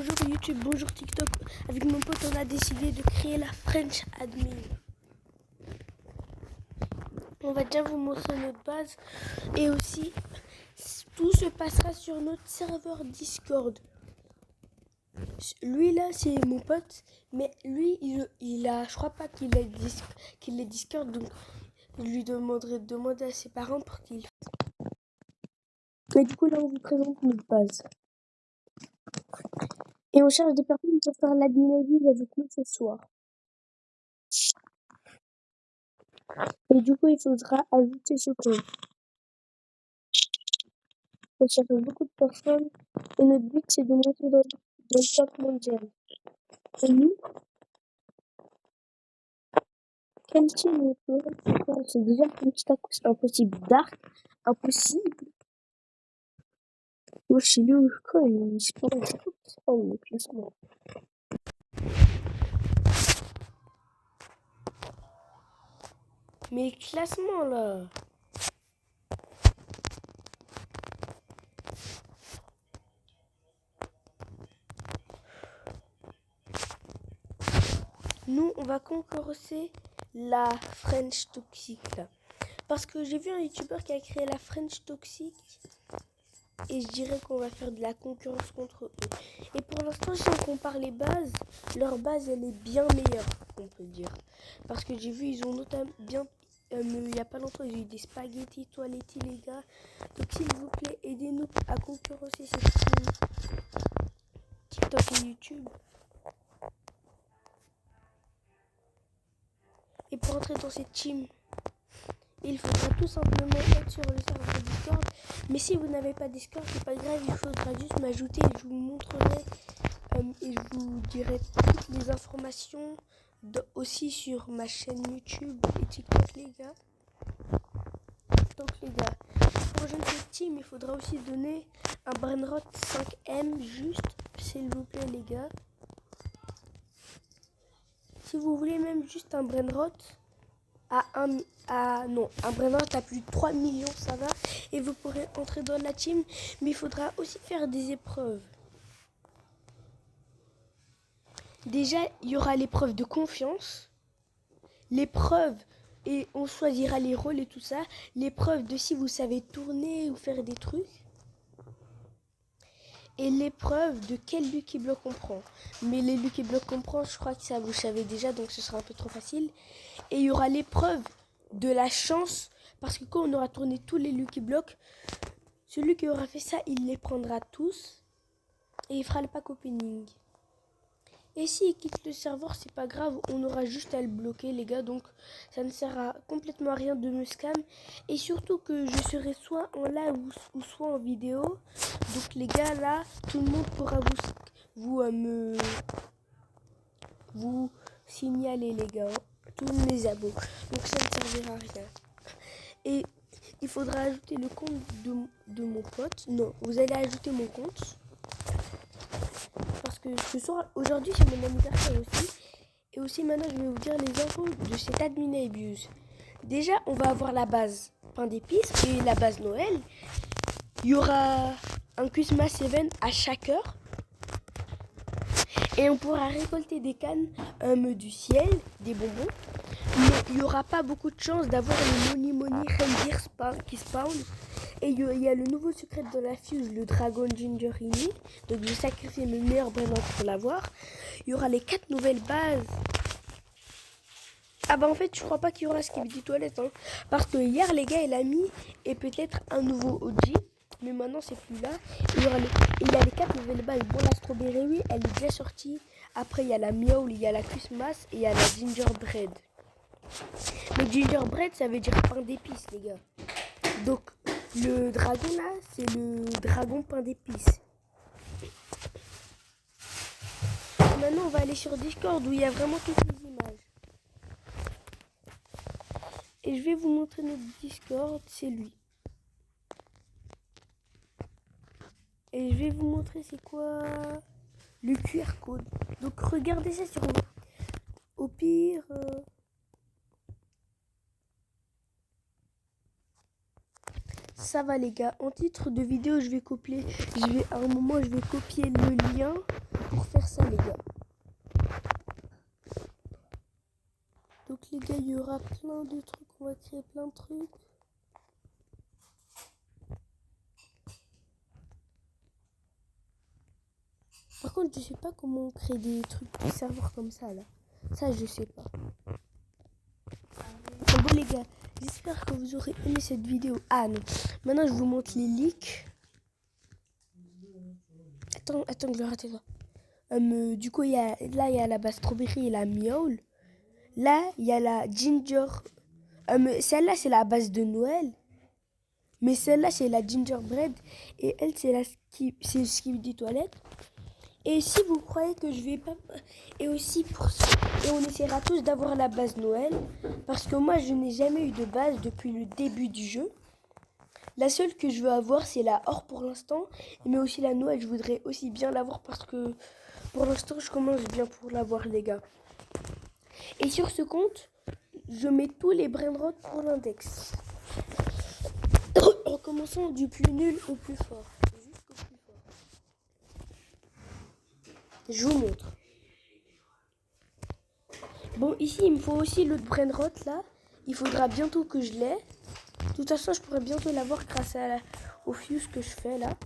Bonjour YouTube, bonjour TikTok. Avec mon pote, on a décidé de créer la French Admin. On va déjà vous montrer notre base. Et aussi, tout se passera sur notre serveur Discord. Lui là, c'est mon pote. Mais lui, il a, je crois pas qu'il ait Discord. Donc, je lui demanderai de demander à ses parents pour qu'il fasse. Mais du coup, là, on vous présente notre base. Et on cherche des personnes pour faire l'admin avec nous ce soir. Et du coup, il faudra ajouter ce code. On cherche beaucoup de personnes. Et notre but, c'est de monter dans le top mondial. Et nous, quel team on peut? C'est déjà un petit à coup, c'est impossible. Dark, impossible. Moi, chez lui, quoi, il se prend le classement. Mais classement, là. Nous, on va concurrencer la French Toxic, là. Parce que j'ai vu un youtubeur qui a créé la French Toxic. Et je dirais qu'on va faire de la concurrence contre eux. Et pour l'instant, si on compare les bases, leur base, elle est bien meilleure, on peut dire. Parce que j'ai vu, ils ont notamment bien... il n'y a pas longtemps, ils ont eu des spaghettis toilettis, les gars. Donc, s'il vous plaît, aidez-nous à concurrencer cette team TikTok et YouTube. Et pour entrer dans cette team, il faudra tout simplement être sur le serveur Discord. Mais si vous n'avez pas Discord, c'est pas grave, il faudra juste m'ajouter et je vous montrerai et je vous dirai toutes les informations aussi sur ma chaîne YouTube et TikTok, les gars. Donc les gars, pour rejoindre cette team, il faudra aussi donner un brainrot 5M juste, s'il vous plaît les gars. Si vous voulez même juste un brainrot un brainrot à plus de 3 millions, ça va. Et vous pourrez entrer dans la team, mais il faudra aussi faire des épreuves. Déjà, il y aura l'épreuve de confiance, l'épreuve, et on choisira les rôles et tout ça, l'épreuve de si vous savez tourner ou faire des trucs, et l'épreuve de quel Lucky Block on prend. Mais les Lucky Block qu'on prend, je crois que ça vous savez déjà, donc ce sera un peu trop facile. Et il y aura l'épreuve de la chance, parce que quand on aura tourné tous les Lucky Blocks, celui qui aura fait ça, il les prendra tous, et il fera le pack opening. Et s'il quitte le serveur, c'est pas grave, on aura juste à le bloquer les gars, donc ça ne sert à complètement à rien de me scam. Et surtout que je serai soit en live ou soit en vidéo, donc les gars là, tout le monde pourra vous signaler les gars, tous mes abos, donc ça ne servira à rien. Et il faudra ajouter le compte de mon pote, non, vous allez ajouter mon compte. Parce que ce soir, aujourd'hui c'est mon anniversaire aussi. Et aussi maintenant je vais vous dire les infos de cet admin abuse. Déjà on va avoir la base pain d'épices et la base Noël. Il y aura un Christmas event à chaque heure. Et on pourra récolter des cannes du ciel, des bonbons. Mais il n'y aura pas beaucoup de chance d'avoir le Money Reindeer qui spawn. Et il y a le nouveau secret de la fuse, le Dragon Gingerini. Donc j'ai sacrifié mes meilleurs brainrots pour l'avoir. Il y aura les 4 nouvelles bases. Ah bah en fait je crois pas qu'il y aura Skibidi Toilette. Hein, parce que hier les gars il a mis et peut-être un nouveau OG. Mais maintenant c'est plus là. Il y a les 4 nouvelles bases. Bon la Strawberry oui elle est déjà sortie. Après il y a la Meow, il y a la Christmas et il y a la Gingerbread. Le Gingerbread ça veut dire pain d'épices les gars. Donc le dragon là, c'est le dragon pain d'épices. Maintenant, on va aller sur Discord où il y a vraiment toutes les images. Et je vais vous montrer notre Discord, c'est lui. Et je vais vous montrer c'est quoi le QR code. Donc regardez ça sur vous. Au pire... Ça va les gars, en titre de vidéo à un moment je vais copier le lien pour faire ça les gars. Donc les gars, il y aura plein de trucs, on va créer plein de trucs. Par contre, je sais pas comment on crée des trucs de serveurs comme ça là. Ça, je sais pas. Bon les gars, j'espère que vous aurez aimé cette vidéo. Ah non, maintenant je vous montre les leaks. Attends, je vais rater ça. Du coup, là, il y a la base strawberry et la miaule. Là, il y a la ginger. Celle-là, c'est la base de Noël. Mais celle-là, c'est la gingerbread. Et elle, c'est le skip des toilettes. Et si vous croyez que je vais pas... Et aussi, et on essaiera tous d'avoir la base Noël. Parce que moi, je n'ai jamais eu de base depuis le début du jeu. La seule que je veux avoir, c'est la or pour l'instant. Mais aussi la Noël, je voudrais aussi bien l'avoir parce que pour l'instant, je commence bien pour l'avoir, les gars. Et sur ce compte, je mets tous les brainrots pour l'index. En commençant du plus nul au plus fort. Jusqu'au plus fort. Je vous montre. Bon, ici, il me faut aussi l'autre brainrot, là. Il faudra bientôt que je l'ai. De toute façon, je pourrais bientôt l'avoir grâce au fuse que je fais, là.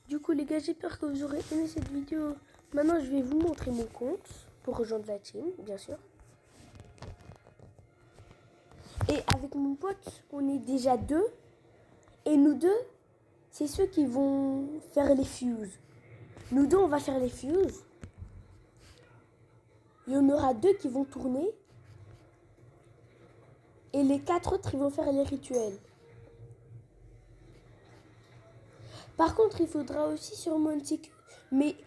Du coup, les gars, j'espère que vous aurez aimé cette vidéo. Maintenant, je vais vous montrer mon compte pour rejoindre la team, bien sûr. Et avec mon pote, on est déjà 2. Et nous 2, c'est ceux qui vont faire les fuses. Nous 2, on va faire les fuses. Il y en aura 2 qui vont tourner. Et les 4 autres, ils vont faire les rituels. Par contre, il faudra aussi sûrement une sécu. Mais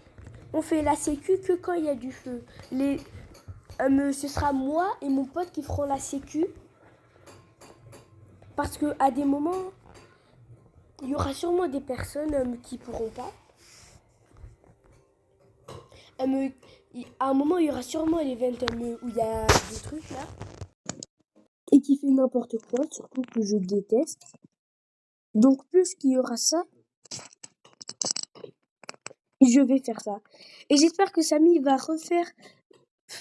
on fait la sécu que quand il y a du feu. Ce sera moi et mon pote qui feront la sécu. Parce qu'à des moments, il y aura sûrement des personnes qui pourront pas. À un moment, il y aura sûrement l'event où il y a des trucs là. Et qui fait n'importe quoi, surtout que je déteste. Donc plus qu'il y aura ça, je vais faire ça. Et j'espère que Samy va refaire,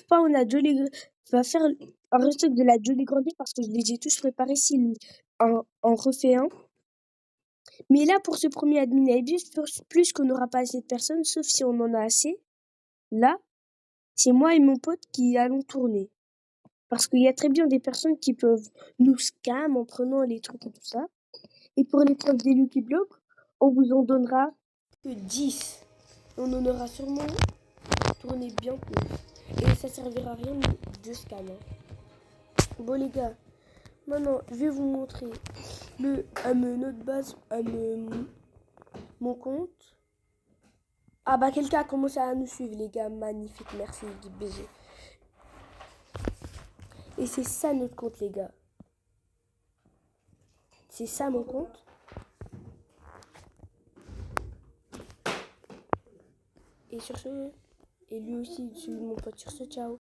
pas on a Jolly, va faire un restock de la Jolly Grande parce que je les ai tous préparés s'il en refait un. Mais là, pour ce premier admin ID, plus qu'on n'aura pas assez de personnes, sauf si on en a assez, là, c'est moi et mon pote qui allons tourner. Parce qu'il y a très bien des personnes qui peuvent nous scam en prenant les trucs et tout ça. Et pour les preuves des Lucky Blocks, on vous en donnera que 10. On en aura sûrement tourné bien plus. Et ça servira à rien de scam. Bon les gars, maintenant je vais vous montrer notre base, mon compte. Ah bah quelqu'un a commencé à nous suivre les gars, magnifique, merci BG. Et c'est ça notre compte les gars. C'est ça mon compte. Et sur ce, et lui aussi, il suit mon pote sur ce, ciao.